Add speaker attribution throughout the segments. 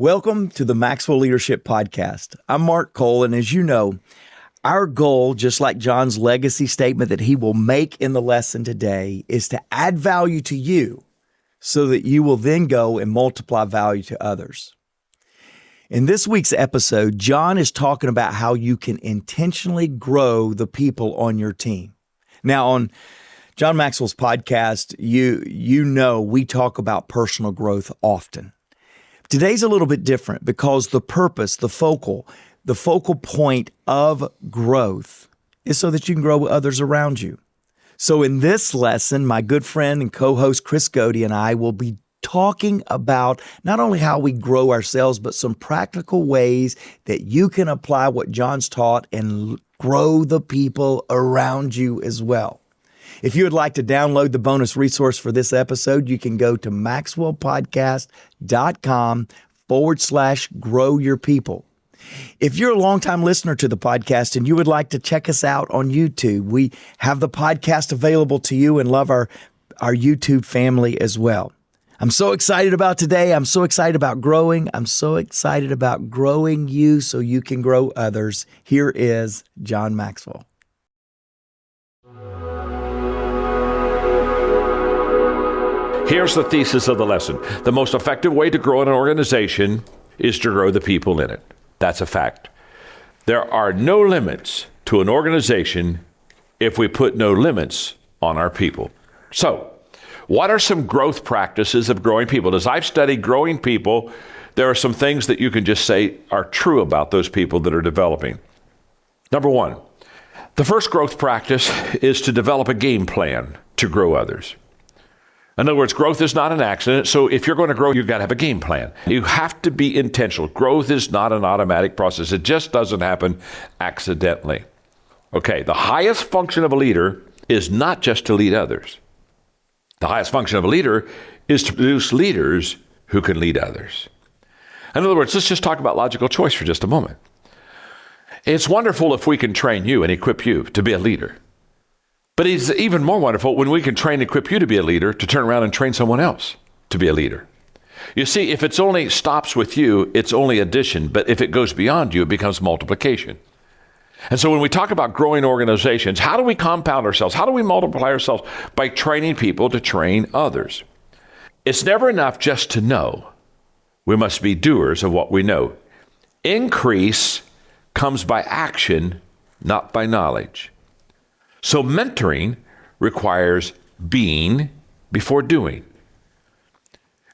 Speaker 1: Welcome to the Maxwell Leadership Podcast. I'm Mark Cole, and as you know, our goal, just like John's legacy statement that he will make in the lesson today, is to add value to you so that you will then go and multiply value to others. In this week's episode, John is talking about how you can intentionally grow the people on your team. Now, on John Maxwell's podcast, you know we talk about personal growth often. Today's a little bit different because the purpose, the focal point of growth is so that you can grow others around you. So in this lesson, my good friend and co-host Chris Godey and I will be talking about not only how we grow ourselves, but some practical ways that you can apply what John's taught and grow the people around you as well. If you would like to download the bonus resource for this episode, you can go to maxwellpodcast.com/grow your people. If you're a longtime listener to the podcast and you would like to check us out on YouTube, we have the podcast available to you and love our YouTube family as well. I'm so excited about today. I'm so excited about growing. I'm so excited about growing you so you can grow others. Here is John Maxwell.
Speaker 2: Here's the thesis of the lesson. The most effective way to grow an organization is to grow the people in it. That's a fact. There are no limits to an organization if we put no limits on our people. So, what are some growth practices of growing people? As I've studied growing people, there are some things that you can just say are true about those people that are developing. Number one, the first growth practice is to develop a game plan to grow others. In other words, growth is not an accident, so if you're going to grow, you've got to have a game plan. You have to be intentional. Growth is not an automatic process. It just doesn't happen accidentally. Okay, the highest function of a leader is not just to lead others. The highest function of a leader is to produce leaders who can lead others. In other words, let's just talk about logical choice for just a moment. It's wonderful if we can train you and equip you to be a leader. But it's even more wonderful when we can train and equip you to be a leader, to turn around and train someone else to be a leader. You see, if it's only stops with you, it's only addition. But if it goes beyond you, it becomes multiplication. And so when we talk about growing organizations, how do we compound ourselves? How do we multiply ourselves? By training people to train others. It's never enough just to know. We must be doers of what we know. Increase comes by action, not by knowledge. So mentoring requires being before doing.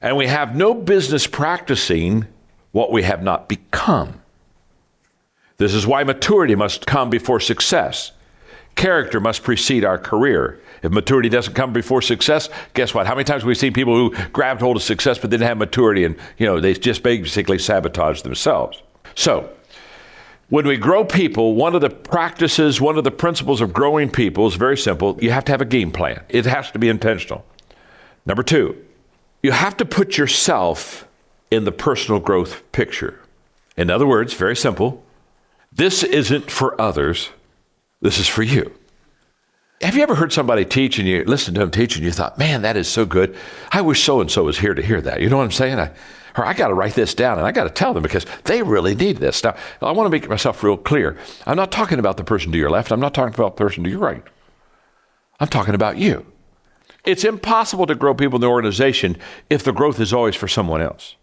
Speaker 2: And we have no business practicing what we have not become. This is why maturity must come before success. Character must precede our career. If maturity doesn't come before success, guess what? How many times have we seen people who grabbed hold of success but didn't have maturity and, they just basically sabotage themselves? So, when we grow people, one of the practices, one of the principles of growing people is very simple. You have to have a game plan. It has to be intentional. Number two, you have to put yourself in the personal growth picture. In other words, very simple, this isn't for others, this is for you. Have you ever heard somebody teach and you listened to them teach and you thought, man, that is so good. I wish so-and-so was here to hear that. You know what I'm saying? I got to write this down and I got to tell them because they really need this. Now, I want to make myself real clear. I'm not talking about the person to your left. I'm not talking about the person to your right. I'm talking about you. It's impossible to grow people in the organization if the growth is always for someone else.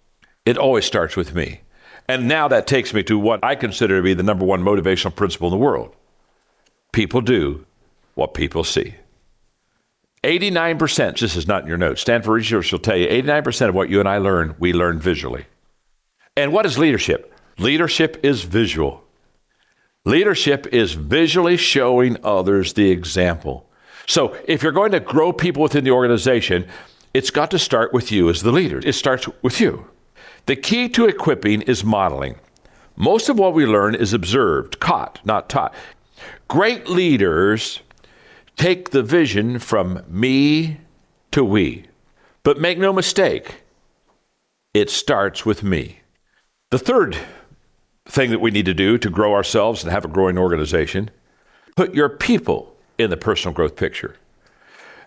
Speaker 2: It always starts with me. And now that takes me to what I consider to be the number one motivational principle in the world. People do what people see. 89%, this is not in your notes, Stanford research will tell you, 89% of what you and I learn, we learn visually. And what is leadership? Leadership is visual. Leadership is visually showing others the example. So if you're going to grow people within the organization, it's got to start with you as the leader. It starts with you. The key to equipping is modeling. Most of what we learn is observed, caught, not taught. Great leaders take the vision from me to we. But make no mistake, it starts with me. The third thing that we need to do to grow ourselves and have a growing organization, put your people in the personal growth picture.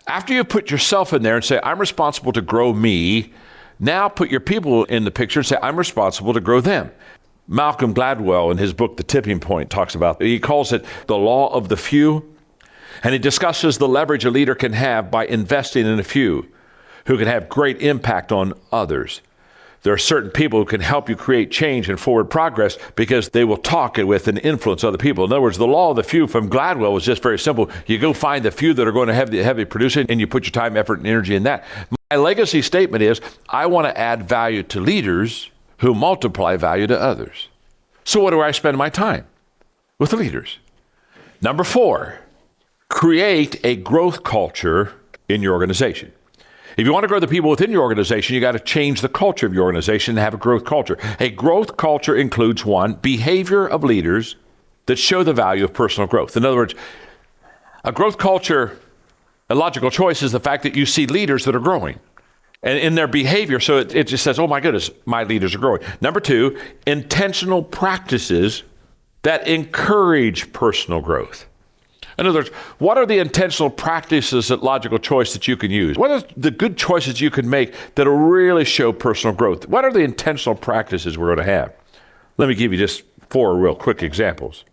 Speaker 2: After you put yourself in there and say, I'm responsible to grow me, Now put your people in the picture and say, I'm responsible to grow them. Malcolm Gladwell, in his book, The Tipping Point, talks about it. He calls it the law of the few. And he discusses the leverage a leader can have by investing in a few who can have great impact on others. There are certain people who can help you create change and forward progress because they will talk with and influence other people. In other words, the law of the few from Gladwell was just very simple. You go find the few that are going to have the heavy producing, and you put your time, effort, and energy in that. My legacy statement is, I want to add value to leaders who multiply value to others. So what do I spend my time? With the leaders. Number 4, create a growth culture in your organization. If you want to grow the people within your organization, you got to change the culture of your organization and have a growth culture. A growth culture includes 1, behavior of leaders that show the value of personal growth. In other words, a growth culture, a logical choice is the fact that you see leaders that are growing and in their behavior. So it just says, oh my goodness, my leaders are growing. Number 2, intentional practices that encourage personal growth. In other words, what are the intentional practices at logical choice that you can use? What are the good choices you can make that will really show personal growth? What are the intentional practices we're going to have? Let me give you just 4 real quick examples.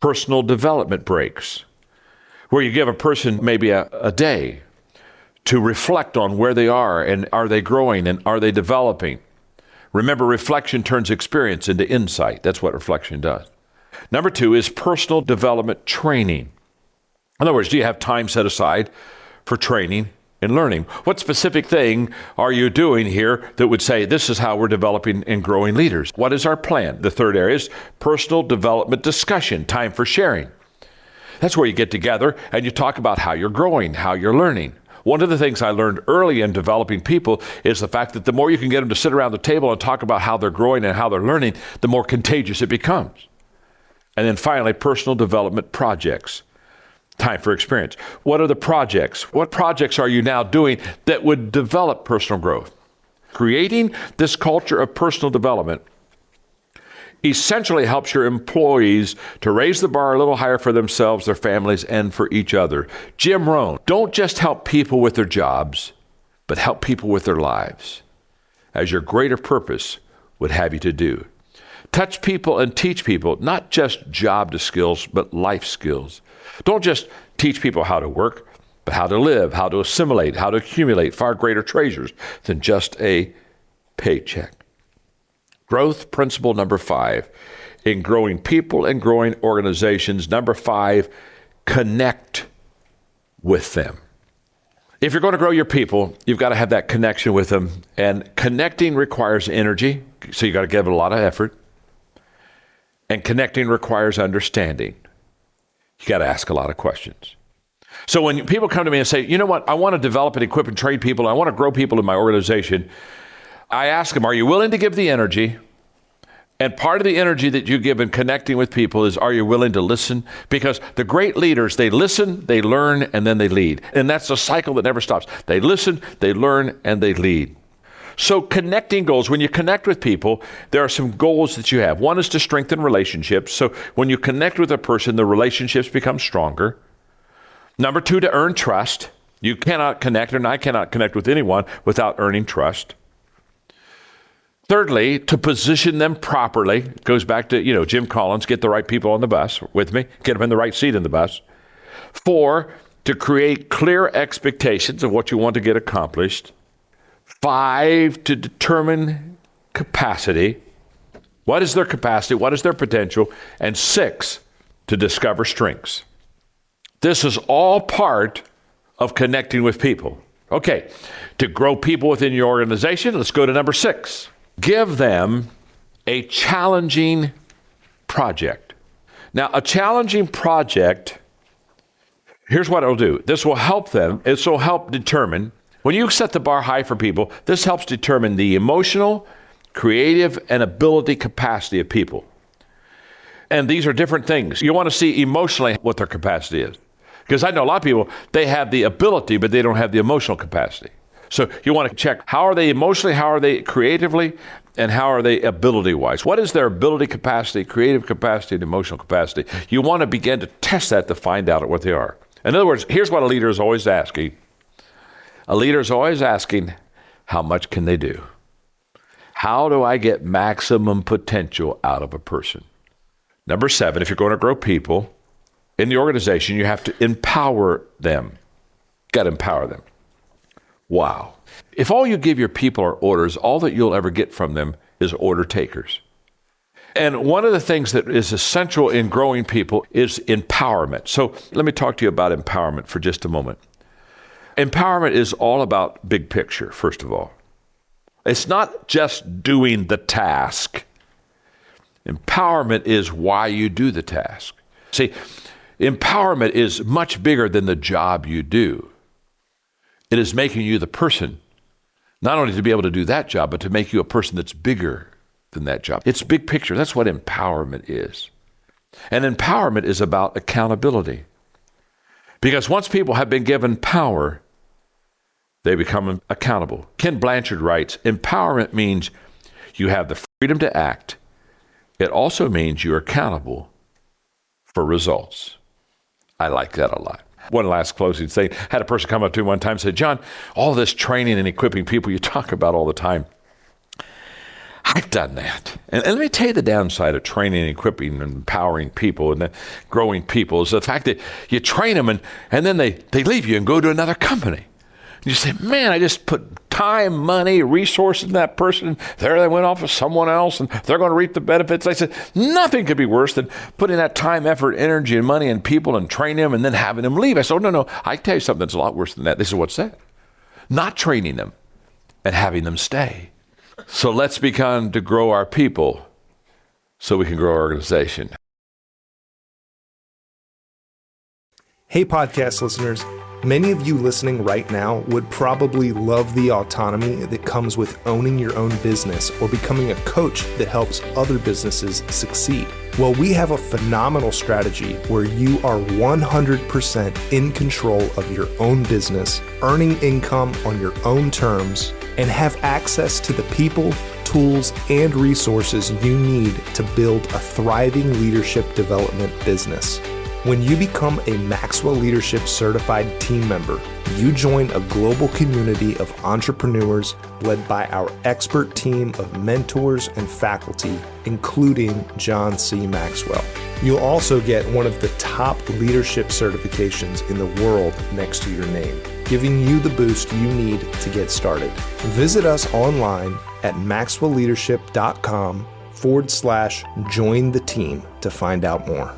Speaker 2: Personal development breaks, where you give a person maybe a day to reflect on where they are and are they growing and are they developing. Remember, reflection turns experience into insight. That's what reflection does. Number 2 is personal development training. In other words, do you have time set aside for training and learning? What specific thing are you doing here that would say, this is how we're developing and growing leaders? What is our plan? The 3rd area is personal development discussion, time for sharing. That's where you get together and you talk about how you're growing, how you're learning. One of the things I learned early in developing people is the fact that the more you can get them to sit around the table and talk about how they're growing and how they're learning, the more contagious it becomes. And then finally, personal development projects. Time for experience. What are the projects? What projects are you now doing that would develop personal growth? Creating this culture of personal development essentially helps your employees to raise the bar a little higher for themselves, their families, and for each other. Jim Rohn, don't just help people with their jobs, but help people with their lives, as your greater purpose would have you to do. Touch people and teach people, not just job skills, but life skills. Don't just teach people how to work, but how to live, how to assimilate, how to accumulate far greater treasures than just a paycheck. Growth principle number 5, in growing people and growing organizations. Number 5, connect with them. If you're going to grow your people, you've got to have that connection with them. And connecting requires energy, so you got to give it a lot of effort. And connecting requires understanding. You got to ask a lot of questions. So when people come to me and say, you know what, I want to develop and equip and train people, I want to grow people in my organization, I ask them, are you willing to give the energy? And part of the energy that you give in connecting with people is, are you willing to listen? Because the great leaders, they listen, they learn, and then they lead. And that's a cycle that never stops. They listen, they learn, and they lead. So connecting goals, when you connect with people, there are some goals that you have. One is to strengthen relationships. So when you connect with a person, the relationships become stronger. Number 2, to earn trust. You cannot connect, and I cannot connect with anyone without earning trust. Thirdly, to position them properly. It goes back to, Jim Collins, get the right people on the bus with me, get them in the right seat in the bus. 4, to create clear expectations of what you want to get accomplished. 5, to determine capacity. What is their capacity? What is their potential? And 6, to discover strengths. This is all part of connecting with people. Okay, to grow people within your organization, let's go to number 6. Give them a challenging project. Now, a challenging project, here's what it'll do. This will help them. This will help determine, when you set the bar high for people, this helps determine the emotional, creative, and ability capacity of people. And these are different things. You want to see emotionally what their capacity is. Because I know a lot of people, they have the ability, but they don't have the emotional capacity. So you want to check, how are they emotionally, how are they creatively, and how are they ability-wise? What is their ability capacity, creative capacity, and emotional capacity? You want to begin to test that to find out what they are. In other words, here's what a leader is always asking. A leader is always asking, how much can they do? How do I get maximum potential out of a person? Number 7, if you're going to grow people in the organization, you have to empower them. Got to empower them. Wow. If all you give your people are orders, all that you'll ever get from them is order takers. And one of the things that is essential in growing people is empowerment. So let me talk to you about empowerment for just a moment. Empowerment is all about big picture, first of all. It's not just doing the task. Empowerment is why you do the task. See, empowerment is much bigger than the job you do. It is making you the person, not only to be able to do that job, but to make you a person that's bigger than that job. It's big picture. That's what empowerment is. And empowerment is about accountability. Because once people have been given power, they become accountable. Ken Blanchard writes, empowerment means you have the freedom to act. It also means you're accountable for results. I like that a lot. One last closing thing. I had a person come up to me one time and say, John, all this training and equipping people you talk about all the time, I've done that. And let me tell you the downside of training and equipping and empowering people and then growing people is the fact that you train them and then they leave you and go to another company. And you say, man, I just put time, money, resources in that person. There they went off with someone else and they're going to reap the benefits. I said, nothing could be worse than putting that time, effort, energy, and money in people and train them and then having them leave. I said, oh, no, I can tell you something that's a lot worse than that. This is what's that? Not training them and having them stay. So let's begin to grow our people so we can grow our organization.
Speaker 3: Hey, podcast listeners. Many of you listening right now would probably love the autonomy that comes with owning your own business or becoming a coach that helps other businesses succeed. Well, we have a phenomenal strategy where you are 100% in control of your own business, earning income on your own terms, and have access to the people, tools, and resources you need to build a thriving leadership development business. When you become a Maxwell Leadership Certified Team member, you join a global community of entrepreneurs led by our expert team of mentors and faculty, including John C. Maxwell. You'll also get one of the top leadership certifications in the world next to your name, giving you the boost you need to get started. Visit us online at maxwellleadership.com/join the team to find out more.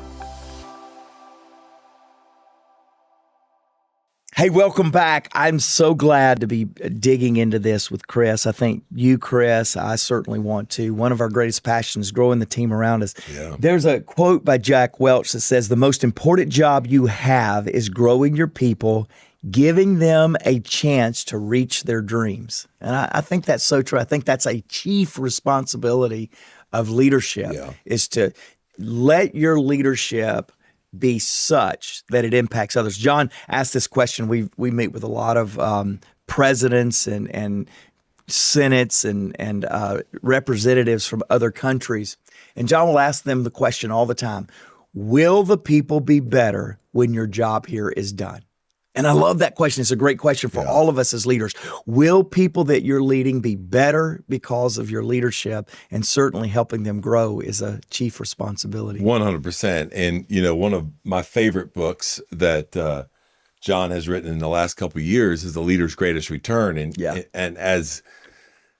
Speaker 1: Hey, welcome back. I'm so glad to be digging into this with Chris. I think you, Chris, I certainly want to. One of our greatest passions is growing the team around us. Yeah. There's a quote by Jack Welch that says, the most important job you have is growing your people, giving them a chance to reach their dreams. And I think that's so true. I think that's a chief responsibility of leadership, is to let your leadership be such that it impacts others. John asked this question. We meet with a lot of presidents and senates and representatives from other countries. And John will ask them the question all the time, will the people be better when your job here is done? And I love that question. It's a great question for all of us as leaders. Will people that you're leading be better because of your leadership? And certainly helping them grow is a chief responsibility.
Speaker 4: 100%. And, you know, one of my favorite books that John has written in the last couple of years is The Leader's Greatest Return. And as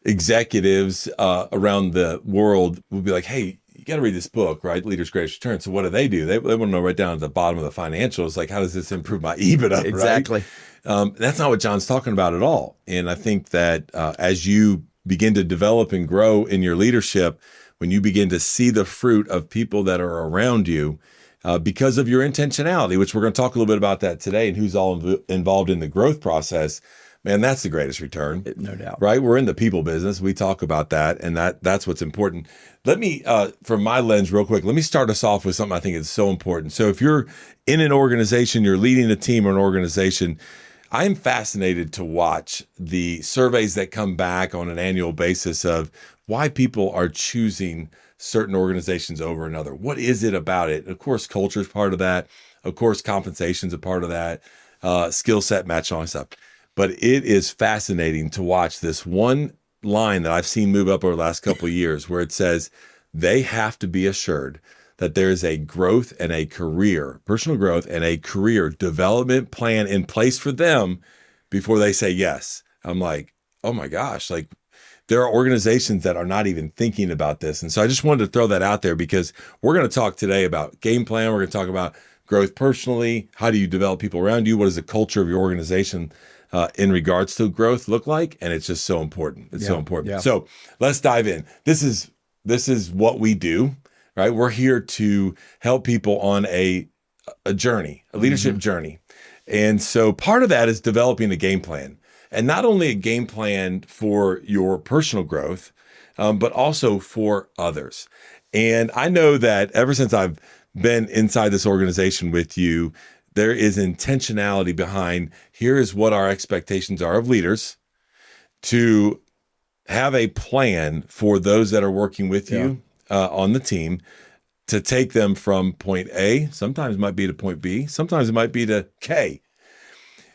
Speaker 4: executives around the world will be like, hey, you got to read this book, right? Leader's Greatest Return. So what do? They want to know right down at the bottom of the financials, like, how does this improve my EBITDA?
Speaker 1: Exactly.
Speaker 4: Right? That's not what John's talking about at all. And I think that as you begin to develop and grow in your leadership, when you begin to see the fruit of people that are around you, because of your intentionality, which we're going to talk a little bit about that today and who's all involved in the growth process, man, that's the greatest return.
Speaker 1: No doubt.
Speaker 4: Right? We're in the people business. We talk about that, and that's what's important. Let me, from my lens real quick, let me start us off with something I think is so important. So if you're in an organization, you're leading a team or an organization, I'm fascinated to watch the surveys that come back on an annual basis of why people are choosing certain organizations over another. What is it about it? Of course, culture is part of that. Of course, compensation is a part of that. Skill set match, all that stuff. but it is fascinating to watch this one line that I've seen move up over the last couple of years where it says they have to be assured that there is a growth and a career, personal growth and a career development plan in place for them before they say yes. I'm like, oh my gosh, like there are organizations that are not even thinking about this. And so I just wanted to throw that out there because we're going to talk today about game plan. We're going to talk about growth personally. How do you develop people around you? What does the culture of your organization in regards to growth look like? And it's just so important. It's so important.
Speaker 1: Yeah.
Speaker 4: So let's dive in. This is what we do, right? We're here to help people on a journey, a leadership journey. And so part of that is developing a game plan. And not only a game plan for your personal growth, but also for others. And I know that ever since I've been inside this organization with you, there is intentionality behind here is what our expectations are of leaders to have a plan for those that are working with you on the team to take them from point A, sometimes it might be to point B, sometimes it might be to K.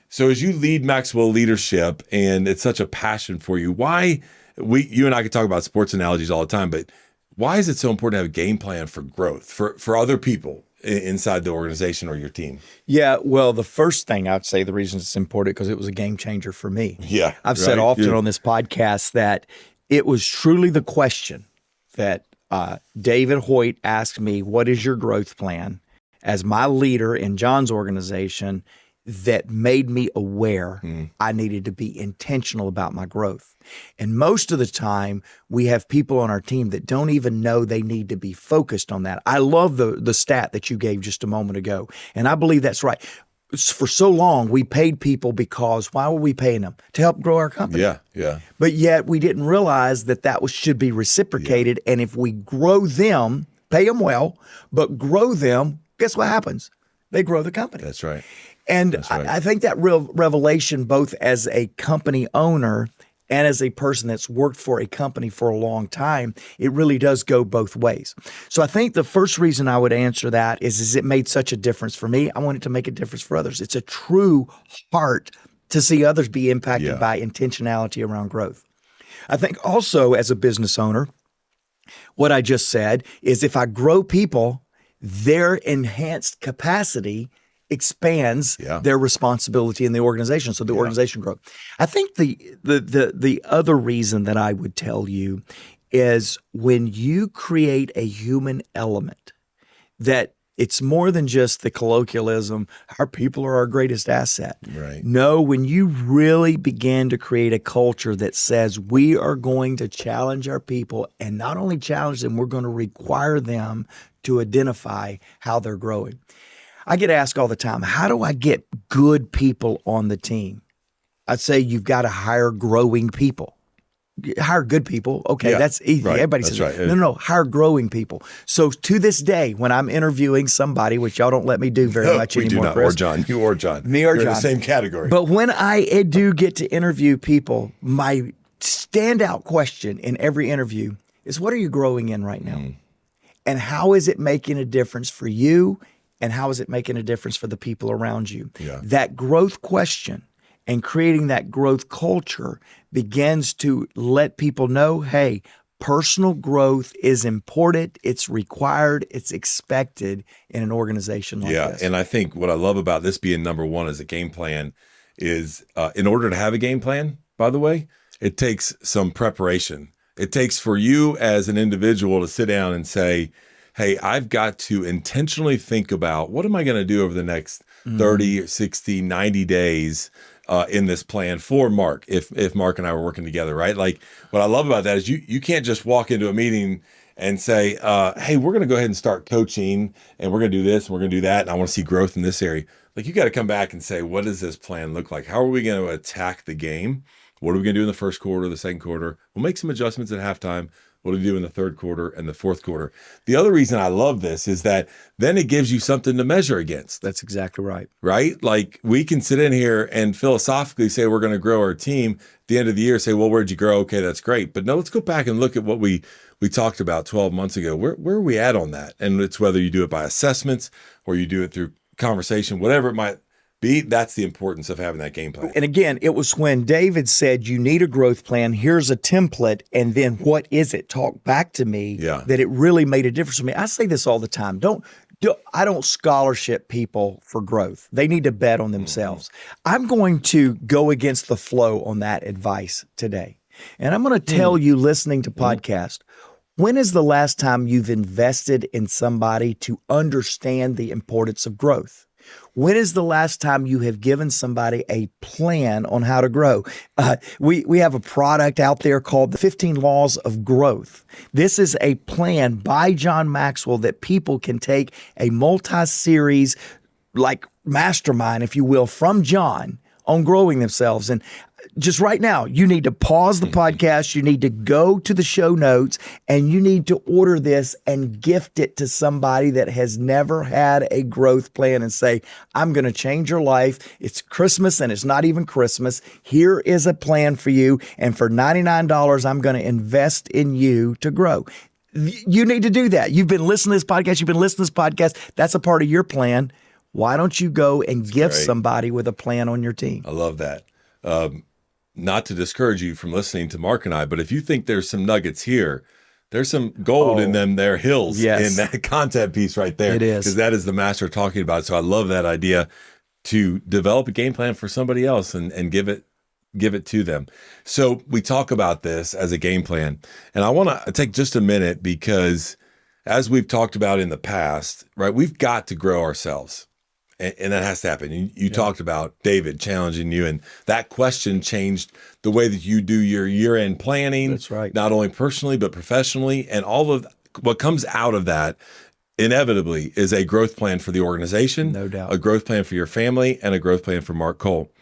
Speaker 4: So as you lead Maxwell Leadership, and it's such a passion for you, you and I could talk about sports analogies all the time, but why is it so important to have a game plan for growth for other people inside the organization or your team?
Speaker 1: Yeah, well, the first thing I'd say the reason it's important because it was a game changer for me.
Speaker 4: Yeah,
Speaker 1: I've said often on this podcast that it was truly the question that David Hoyt asked me, what is your growth plan as my leader in John's organization that made me aware I needed to be intentional about my growth. And most of the time, we have people on our team that don't even know they need to be focused on that. I love the stat that you gave just a moment ago, and I believe that's right. For so long, we paid people because why were we paying them? To help grow our company.
Speaker 4: Yeah.
Speaker 1: But yet we didn't realize that should be reciprocated. And if we grow them, pay them well, but grow them, guess what happens? They grow the company.
Speaker 4: That's right.
Speaker 1: And I think that real revelation, both as a company owner and as a person that's worked for a company for a long time, it really does go both ways. So I think the first reason I would answer that is it made such a difference for me. I want it to make a difference for others. It's a true heart to see others be impacted by intentionality around growth. I think also as a business owner, what I just said is if I grow people, their enhanced capacity expands their responsibility in the organization, so the organization grows. I think the other reason that I would tell you is when you create a human element, that it's more than just the colloquialism, our people are our greatest asset.
Speaker 4: Right.
Speaker 1: No, when you really begin to create a culture that says we are going to challenge our people, and not only challenge them, we're going to require them to identify how they're growing. I get asked all the time, how do I get good people on the team? I'd say you've got to hire growing people. Hire good people. Okay, that's easy.
Speaker 4: Right.
Speaker 1: Everybody
Speaker 4: that's
Speaker 1: says,
Speaker 4: right.
Speaker 1: no, hire growing people. So to this day, when I'm interviewing somebody, which y'all don't let me do very much
Speaker 4: we
Speaker 1: anymore,
Speaker 4: do not.
Speaker 1: Chris,
Speaker 4: Or John. You or John.
Speaker 1: Me or
Speaker 4: You're
Speaker 1: John.
Speaker 4: in the same category.
Speaker 1: But when I do get to interview people, my standout question in every interview is, what are you growing in right now? And how is it making a difference for you? And how is it making a difference for the people around you?
Speaker 4: Yeah.
Speaker 1: That growth question and creating that growth culture begins to let people know, hey, personal growth is important, it's required, it's expected in an organization like this.
Speaker 4: And I think what I love about this being number one as a game plan is in order to have a game plan, by the way, it takes some preparation. It takes for you as an individual to sit down and say, hey, I've got to intentionally think about what am I going to do over the next 30, 60, 90 days in this plan for Mark, if Mark and I were working together, right? Like what I love about that is you can't just walk into a meeting and say, hey, we're going to go ahead and start coaching and we're going to do this and we're going to do that. And I want to see growth in this area. Like you got to come back and say, what does this plan look like? How are we going to attack the game? What are we going to do in the first quarter, the second quarter? We'll make some adjustments at halftime. What do we do in the third quarter and the fourth quarter? The other reason I love this is that then it gives you something to measure against.
Speaker 1: That's exactly right.
Speaker 4: Right? Like we can sit in here and philosophically say we're going to grow our team. At the end of the year, say, well, where'd you grow? Okay, that's great. But no, let's go back and look at what we talked about 12 months ago. Where are we at on that? And it's whether you do it by assessments or you do it through conversation, whatever it might That's the importance of having that game plan.
Speaker 1: And again, it was when David said, you need a growth plan. Here's a template. And then what is it? Talk back to me. That it really made a difference for me. I say this all the time. I don't scholarship people for growth. They need to bet on themselves. I'm going to go against the flow on that advice today. And I'm going to tell you listening to podcast, when is the last time you've invested in somebody to understand the importance of growth? When is the last time you have given somebody a plan on how to grow? We have a product out there called the 15 Laws of Growth. This is a plan by John Maxwell that people can take a multi-series, like mastermind, if you will, from John on growing themselves. And just right now, you need to pause the podcast. You need to go to the show notes and you need to order this and gift it to somebody that has never had a growth plan and say, I'm going to change your life. It's Christmas and it's not even Christmas. Here is a plan for you. And for $99, I'm going to invest in you to grow. You need to do that. You've been listening to this podcast. That's a part of your plan. Why don't you go and gift somebody with a plan on your team?
Speaker 4: I love that. Not to discourage you from listening to Mark and I, but if you think there's some nuggets here, there's some gold in them there hills in that content piece right there.
Speaker 1: It is.
Speaker 4: Because that is the master talking about it. So I love that idea to develop a game plan for somebody else and give it to them. So we talk about this as a game plan. And I want to take just a minute because as we've talked about in the past, right, we've got to grow ourselves. And that has to happen. You talked about David challenging you, and that question changed the way that you do your year-end planning.
Speaker 1: That's right.
Speaker 4: Not only personally, but professionally. And all of what comes out of that inevitably is a growth plan for the organization,
Speaker 1: no doubt,
Speaker 4: a growth plan for your family, and a growth plan for Mark Cole.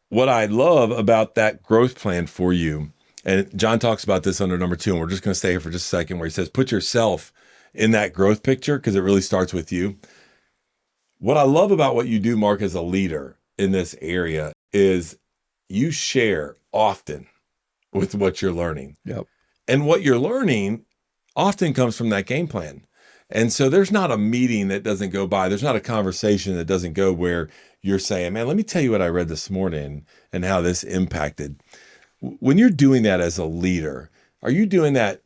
Speaker 4: What I love about that growth plan for you, and John talks about this under number 2, and we're just going to stay here for just a second, where he says, put yourself in that growth picture because it really starts with you. What I love about what you do, Mark, as a leader in this area is you share often with what you're learning.
Speaker 1: Yep.
Speaker 4: And what you're learning often comes from that game plan. And so there's not a meeting that doesn't go by. There's not a conversation that doesn't go where you're saying, man, let me tell you what I read this morning and how this impacted. When you're doing that as a leader, are you doing that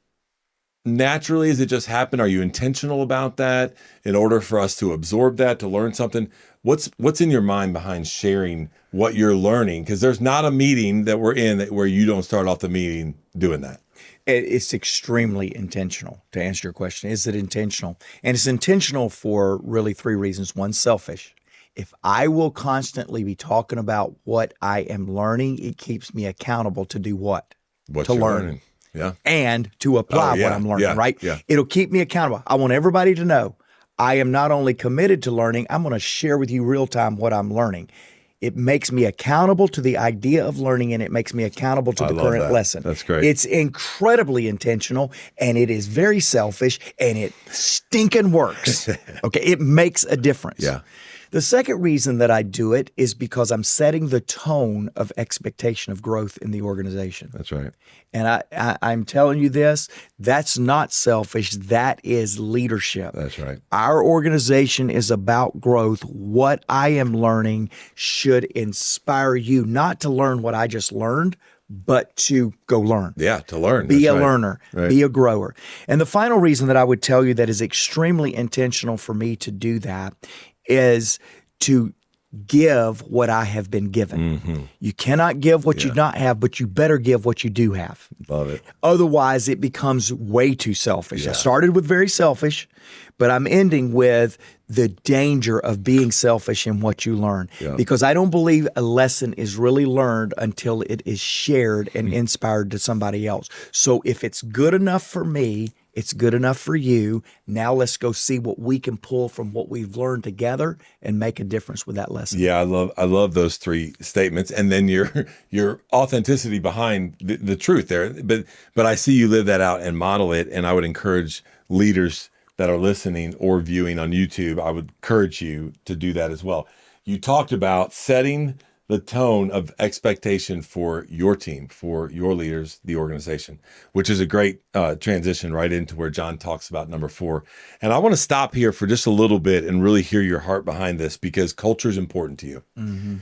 Speaker 4: naturally? Does it just happen? Are you intentional about that in order for us to absorb that, to learn something? What's in your mind behind sharing what you're learning? Because there's not a meeting that we're in where you don't start off the meeting doing that.
Speaker 1: It's extremely intentional, to answer your question. Is it intentional? And it's intentional for really 3 reasons. One, selfish. If I will constantly be talking about what I am learning, it keeps me accountable to do what?
Speaker 4: To learn. Learning. Yeah.
Speaker 1: And to apply what I'm learning, right?
Speaker 4: Yeah.
Speaker 1: It'll keep me accountable. I want everybody to know I am not only committed to learning, I'm going to share with you real time what I'm learning. It makes me accountable to the idea of learning, and it makes me accountable to the current lesson.
Speaker 4: That's great.
Speaker 1: It's incredibly intentional, and it is very selfish, and it stinking works. Okay, it makes a difference.
Speaker 4: Yeah.
Speaker 1: The second reason that I do it is because I'm setting the tone of expectation of growth in the organization.
Speaker 4: That's right.
Speaker 1: And I'm telling you this, that's not selfish. That is leadership.
Speaker 4: That's right.
Speaker 1: Our organization is about growth. What I am learning should inspire you not to learn what I just learned, but to go learn.
Speaker 4: Yeah, to learn.
Speaker 1: Be a learner, be a grower. And the final reason that I would tell you that is extremely intentional for me to do that is to give what I have been given. Mm-hmm. You cannot give what you not have, but you better give what you do have.
Speaker 4: Love it.
Speaker 1: Otherwise, it becomes way too selfish.
Speaker 4: Yeah.
Speaker 1: I started with very selfish, but I'm ending with the danger of being selfish in what you learn. Yeah. Because I don't believe a lesson is really learned until it is shared and inspired to somebody else. So if it's good enough for me, it's good enough for you. Now let's go see what we can pull from what we've learned together and make a difference with that lesson.
Speaker 4: Yeah, I love those 3 statements, and then your authenticity behind the truth there. But I see you live that out and model it, and I would encourage leaders that are listening or viewing on YouTube, I would encourage you to do that as well. You talked about setting the tone of expectation for your team, for your leaders, the organization, which is a great transition right into where John talks about number 4. And I want to stop here for just a little bit and really hear your heart behind this, because culture is important to you.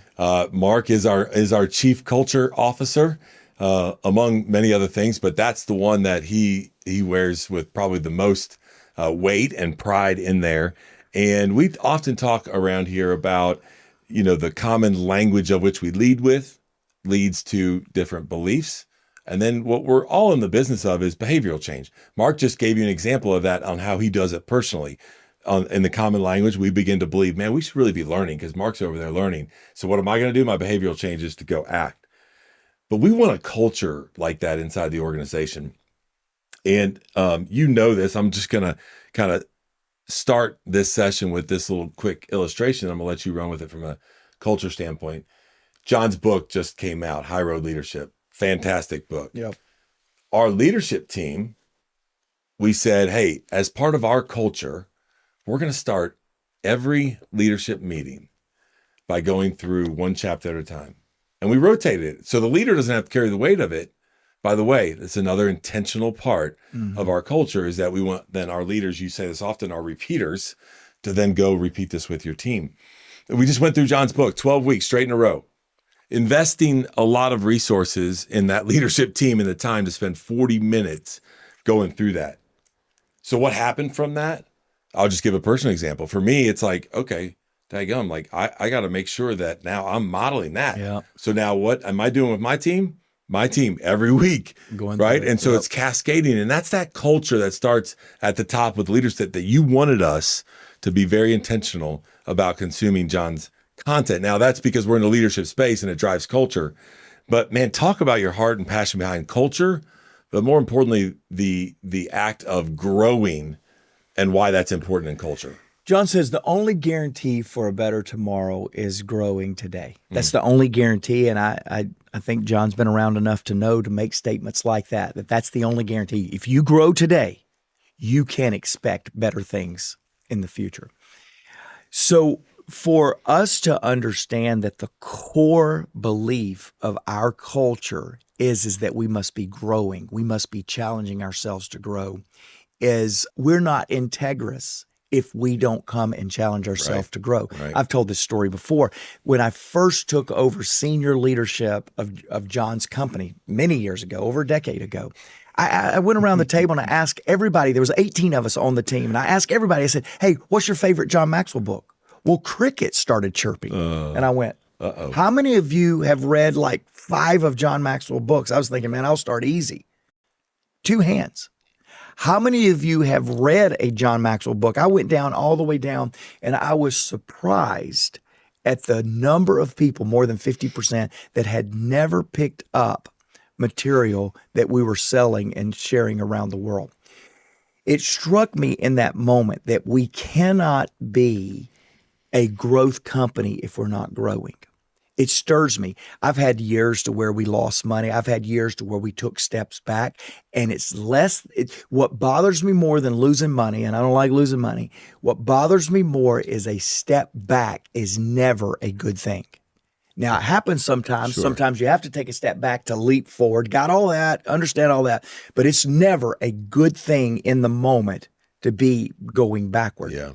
Speaker 4: Mark is our chief culture officer, among many other things, but that's the one that he wears with probably the most weight and pride in there. And we often talk around here about, the common language of which we lead with leads to different beliefs. And then what we're all in the business of is behavioral change. Mark just gave you an example of that on how he does it personally. In the common language, we begin to believe, man, we should really be learning because Mark's over there learning. So what am I going to do? My behavioral change is to go act. But we want a culture like that inside the organization. And this, I'm just going to kind of start this session with this little quick illustration. I'm going to let you run with it from a culture standpoint. John's book just came out, High Road Leadership. Fantastic book.
Speaker 1: Yep.
Speaker 4: Our leadership team, we said, hey, as part of our culture, we're going to start every leadership meeting by going through one chapter at a time. And we rotated it. So the leader doesn't have to carry the weight of it. By the way, that's another intentional part of our culture, is that we want then our leaders, you say this often, our repeaters, to then go repeat this with your team. We just went through John's book, 12 weeks straight in a row, investing a lot of resources in that leadership team and the time to spend 40 minutes going through that. So what happened from that? I'll just give a personal example. For me, it's like, okay, daggum, like I got to make sure that now I'm modeling that.
Speaker 1: Yeah.
Speaker 4: So now what am I doing with my team? My team every week, right? And so it's cascading. And that's that culture that starts at the top with leaders that you wanted us to be very intentional about consuming John's content. Now, that's because we're in a leadership space and it drives culture. But man, talk about your heart and passion behind culture, but more importantly, the act of growing and why that's important in culture.
Speaker 1: John says the only guarantee for a better tomorrow is growing today. That's the only guarantee. And I think John's been around enough to know to make statements like that that's the only guarantee. If you grow today, you can expect better things in the future. So for us to understand that the core belief of our culture is that we must be growing, we must be challenging ourselves to grow, is we're not integrous if we don't come and challenge ourselves to grow.
Speaker 4: Right.
Speaker 1: I've told this story before. When I first took over senior leadership of John's company many years ago, over a decade ago, I went around the table and I asked everybody, there was 18 of us on the team, and I asked everybody, I said, hey, what's your favorite John Maxwell book? Well, crickets started chirping. And I went, how many of you have read like 5 of John Maxwell books? I was thinking, man, I'll start easy. 2 hands. How many of you have read a John Maxwell book? I went down all the way down, and I was surprised at the number of people, more than 50%, that had never picked up material that we were selling and sharing around the world. It struck me in that moment that we cannot be a growth company if we're not growing. It stirs me. I've had years to where we lost money. I've had years to where we took steps back, and what bothers me more than losing money, and I don't like losing money, what bothers me more is a step back is never a good thing. Now, it happens sometimes.
Speaker 4: Sure.
Speaker 1: Sometimes you have to take a step back to leap forward. Got all that, understand all that, but it's never a good thing in the moment to be going backward.
Speaker 4: Yeah.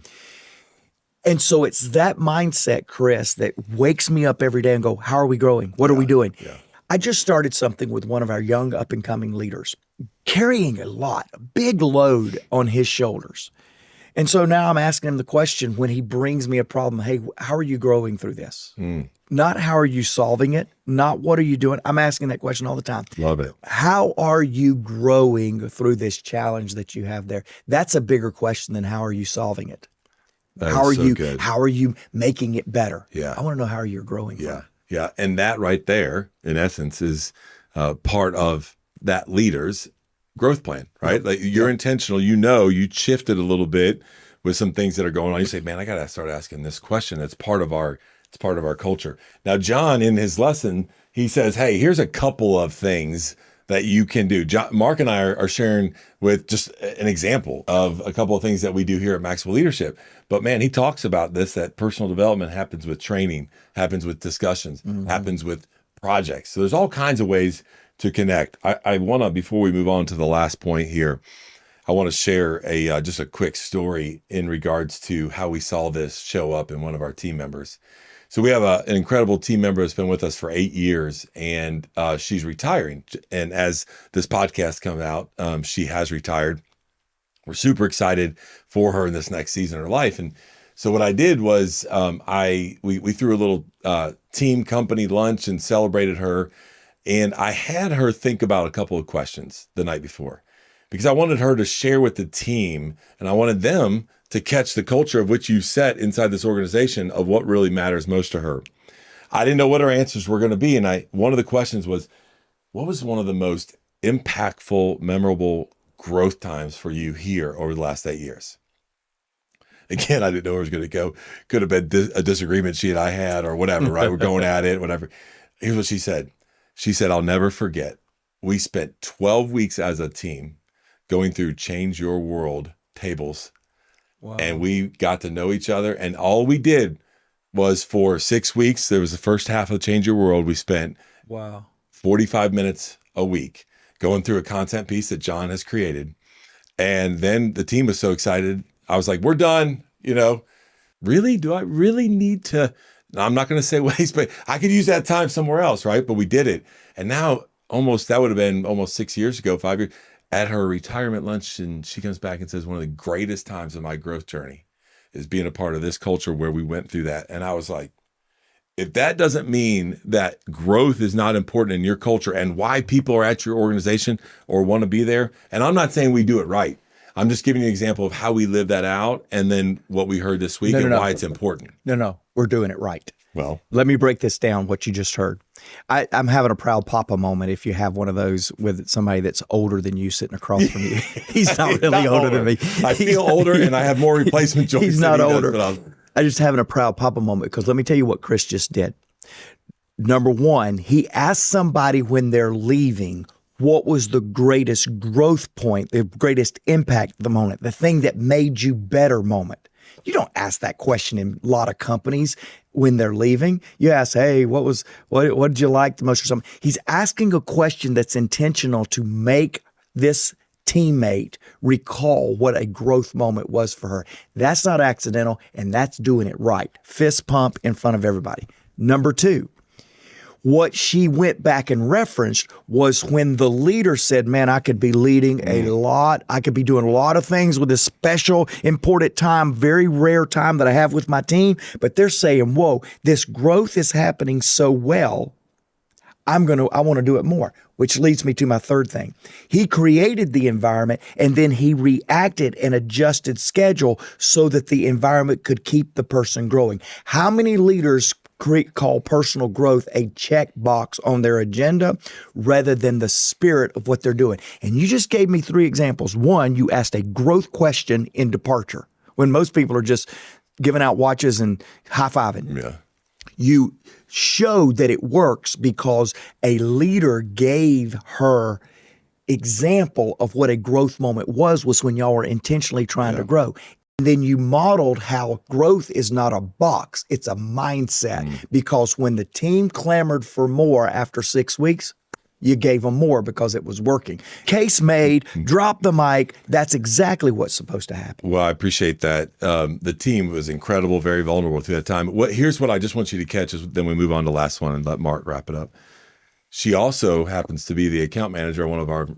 Speaker 1: And so it's that mindset, Chris, that wakes me up every day and go, how are we growing? What are we doing?
Speaker 4: Yeah.
Speaker 1: I just started something with one of our young up and coming leaders, carrying a big load on his shoulders. And so now I'm asking him the question when he brings me a problem, hey, how are you growing through this? Not how are you solving it? Not what are you doing? I'm asking that question all the time.
Speaker 4: Love it.
Speaker 1: How are you growing through this challenge that you have there? That's a bigger question than how are you solving it? How are you making it better?
Speaker 4: Yeah.
Speaker 1: I want to know how you're growing.
Speaker 4: Yeah. Yeah. And that right there, in essence, is part of that leader's growth plan, right? Like you're intentional, you shifted a little bit with some things that are going on. You say, man, I got to start asking this question. It's part of our culture. Now, John, in his lesson, he says, hey, here's a couple of things that you can do. Mark and I are sharing with just an example of a couple of things that we do here at Maxwell Leadership. But man, he talks about this, that personal development happens with training, happens with discussions, happens with projects. So there's all kinds of ways to connect. I want to, before we move on to the last point here, I want to share just a quick story in regards to how we saw this show up in one of our team members. So we have an incredible team member that's been with us for 8 years, and she's retiring. And as this podcast comes out, she has retired. We're super excited for her in this next season of her life. And so what I did was we threw a little team company lunch and celebrated her. And I had her think about a couple of questions the night before, because I wanted her to share with the team, and I wanted them to catch the culture of which you set inside this organization of what really matters most to her. I didn't know what her answers were going to be. And one of the questions was, what was one of the most impactful, memorable growth times for you here over the last 8 years? Again, I didn't know where it was going to go. Could have been a disagreement she and I had or whatever, right? We're going at it, whatever. Here's what she said. She said, I'll never forget. We spent 12 weeks as a team going through Change Your World tables. Wow. And we got to know each other. And all we did was for 6 weeks, there was the first half of Change Your World. We spent 45 minutes a week going through a content piece that John has created. And then the team was so excited. I was like, we're done. Really? Do I really need to? No, I'm not going to say waste, but I could use that time somewhere else, right? But we did it. And now that would have been almost 6 years ago, 5 years. At her retirement lunch, and she comes back and says, one of the greatest times of my growth journey is being a part of this culture where we went through that. And I was like, if that doesn't mean that growth is not important in your culture and why people are at your organization or want to be there, and I'm not saying we do it right. I'm just giving you an example of how we live that out and then what we heard this week why it's important.
Speaker 1: No, we're doing it right.
Speaker 4: Well,
Speaker 1: let me break this down, what you just heard. I'm having a proud papa moment if you have one of those with somebody that's older than you sitting across from you. He's not really older than me.
Speaker 4: I feel older and I have more replacement joints.
Speaker 1: He's not older. I'm just having a proud papa moment because let me tell you what Chris just did. Number one, he asked somebody when they're leaving, what was the greatest growth point, the greatest impact of the moment, the thing that made you better moment. You don't ask that question in a lot of companies when they're leaving. You ask, hey, what did you like the most or something? He's asking a question that's intentional to make this teammate recall what a growth moment was for her. That's not accidental, and that's doing it right. Fist pump in front of everybody. Number two, what she went back and referenced was when the leader said, man, I could be leading a lot. I could be doing a lot of things with this special, important time, very rare time that I have with my team. But they're saying, whoa, this growth is happening so well. I want to do it more, which leads me to my third thing. He created the environment and then he reacted and adjusted schedule so that the environment could keep the person growing. How many leaders call personal growth a checkbox on their agenda rather than the spirit of what they're doing? And you just gave me 3 examples. One, you asked a growth question in departure when most people are just giving out watches and high-fiving.
Speaker 4: Yeah.
Speaker 1: You showed that it works because a leader gave her example of what a growth moment was when y'all were intentionally trying to grow. And then you modeled how growth is not a box, it's a mindset. Because when the team clamored for more after 6 weeks, you gave them more because it was working. Case made, drop the mic. That's exactly what's supposed to happen.
Speaker 4: Well, I appreciate that. The team was incredible, very vulnerable through that time. Here's what I just want you to catch as then we move on to the last one and let Mark wrap it up. She also happens to be the account manager of one of our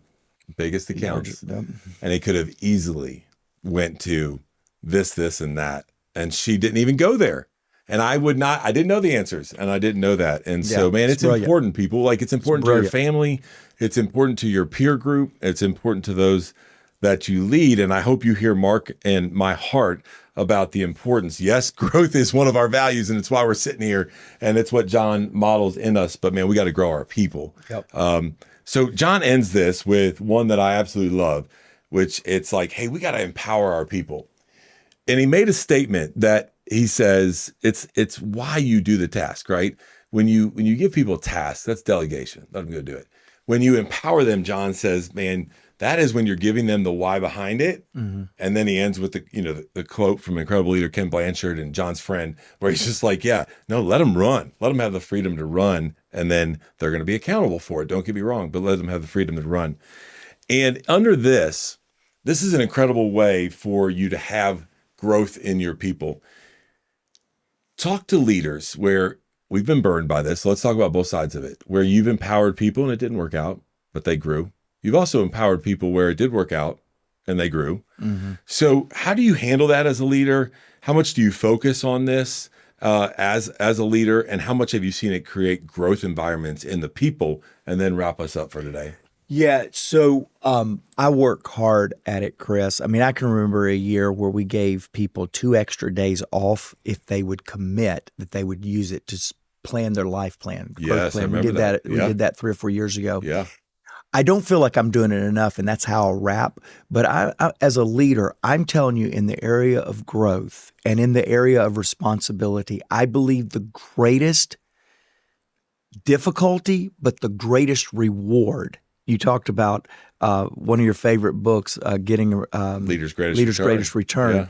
Speaker 4: biggest accounts. And it could have easily went to this, and that. And she didn't even go there. And I didn't know the answers and I didn't know that. And so, man, it's important, people. Like it's important to your family. It's important to your peer group. It's important to those that you lead. And I hope you hear Mark and my heart about the importance. Yes, growth is one of our values and it's why we're sitting here and it's what John models in us. But man, we got to grow our people.
Speaker 1: Yep.
Speaker 4: So John ends this with one that I absolutely love, which it's like, hey, we got to empower our people. And he made a statement that he says it's why you do the task, right? When you give people tasks, that's delegation. Let them go do it. when you empower them, John says, man, that is when you're giving them the why behind it. And then he ends with the quote from incredible leader Ken Blanchard and John's friend, where he's just like, yeah, no, let them run. Let them have the freedom to run. And then they're going to be accountable for it. Don't get me wrong, but let them have the freedom to run. And under this is an incredible way for you to have growth in your people. Talk to leaders where we've been burned by this. So let's talk about both sides of it, where you've empowered people and it didn't work out, but they grew. You've also empowered people where it did work out and they grew. So how do you handle that as a leader? How much do you focus on this as a leader? And how much have you seen it create growth environments in the people? And then wrap us up for today.
Speaker 1: Yeah, so I work hard at it, Chris. I mean, I can remember a year where we gave people 2 extra days off if they would commit that they would use it to plan their life plan.
Speaker 4: Yes,
Speaker 1: plan.
Speaker 4: I remember that.
Speaker 1: We did that 3 or 4 years ago.
Speaker 4: Yeah.
Speaker 1: I don't feel like I'm doing it enough, and that's how I'll wrap. But I, as a leader, I'm telling you, in the area of growth and in the area of responsibility, I believe the greatest difficulty, but the greatest reward. You talked about one of your favorite books, Getting
Speaker 4: Leader's Greatest
Speaker 1: Return.
Speaker 4: Yeah.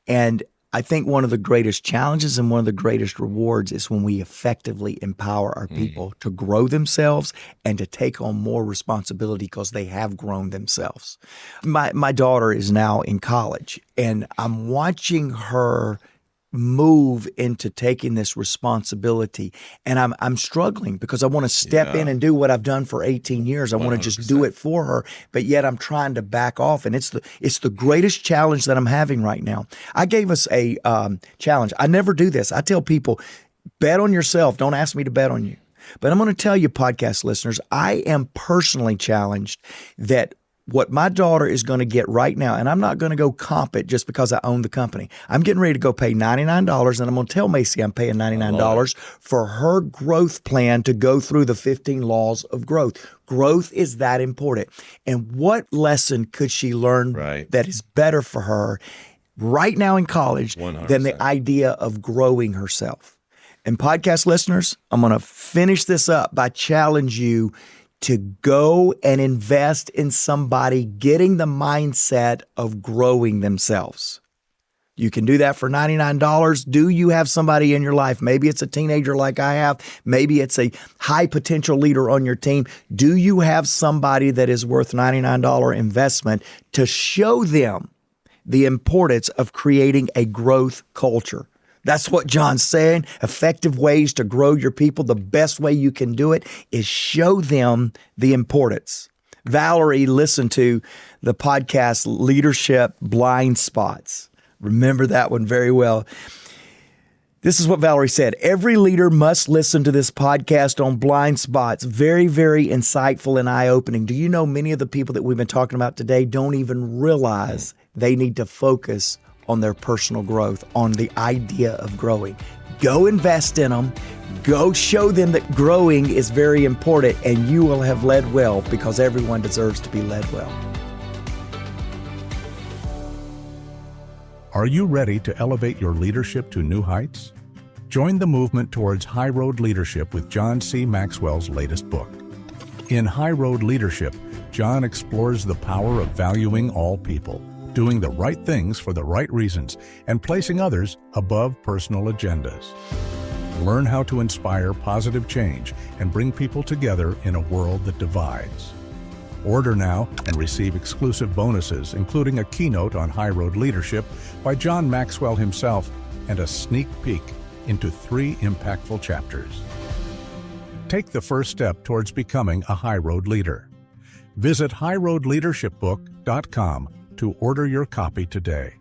Speaker 1: And I think one of the greatest challenges and one of the greatest rewards is when we effectively empower our people to grow themselves and to take on more responsibility because they have grown themselves. My daughter is now in college, and I'm watching her move into taking this responsibility, and I'm struggling because I want to step in and do what I've done for 18 years. I want to just do it for her, but yet I'm trying to back off, and it's the greatest challenge that I'm having right now. I gave us a challenge. I never do this. I tell people, bet on yourself. Don't ask me to bet on you. But I'm going to tell you, podcast listeners, I am personally challenged that what my daughter is going to get right now, and I'm not going to go comp it just because I own the company. I'm getting ready to go pay $99, and I'm going to tell Macy I'm paying $99 for her growth plan to go through the 15 laws of growth. Growth is that important. And what lesson could she learn that is better for her right now in college
Speaker 4: 100%.
Speaker 1: Than the idea of growing herself? And podcast listeners, I'm going to finish this up by challenging you to go and invest in somebody getting the mindset of growing themselves. You can do that for $99. Do you have somebody in your life? Maybe it's a teenager like I have. Maybe it's a high potential leader on your team. Do you have somebody that is worth $99 investment to show them the importance of creating a growth culture? That's what John's saying. Effective ways to grow your people. The best way you can do it is show them the importance. Valerie listened to the podcast Leadership Blind Spots. Remember that one very well. This is what Valerie said. Every leader must listen to this podcast on blind spots. Very, very insightful and eye-opening. Do you know many of the people that we've been talking about today don't even realize they need to focus on their personal growth, on the idea of growing. Go invest in them. Go show them that growing is very important, and you will have led well because everyone deserves to be led well.
Speaker 5: Are you ready to elevate your leadership to new heights? Join the movement towards High Road Leadership with John C. Maxwell's latest book. In High Road Leadership, John explores the power of valuing all people, doing the right things for the right reasons, and placing others above personal agendas. Learn how to inspire positive change and bring people together in a world that divides. Order now and receive exclusive bonuses, including a keynote on High Road Leadership by John Maxwell himself and a sneak peek into 3 impactful chapters. Take the first step towards becoming a High Road leader. Visit highroadleadershipbook.com to order your copy today.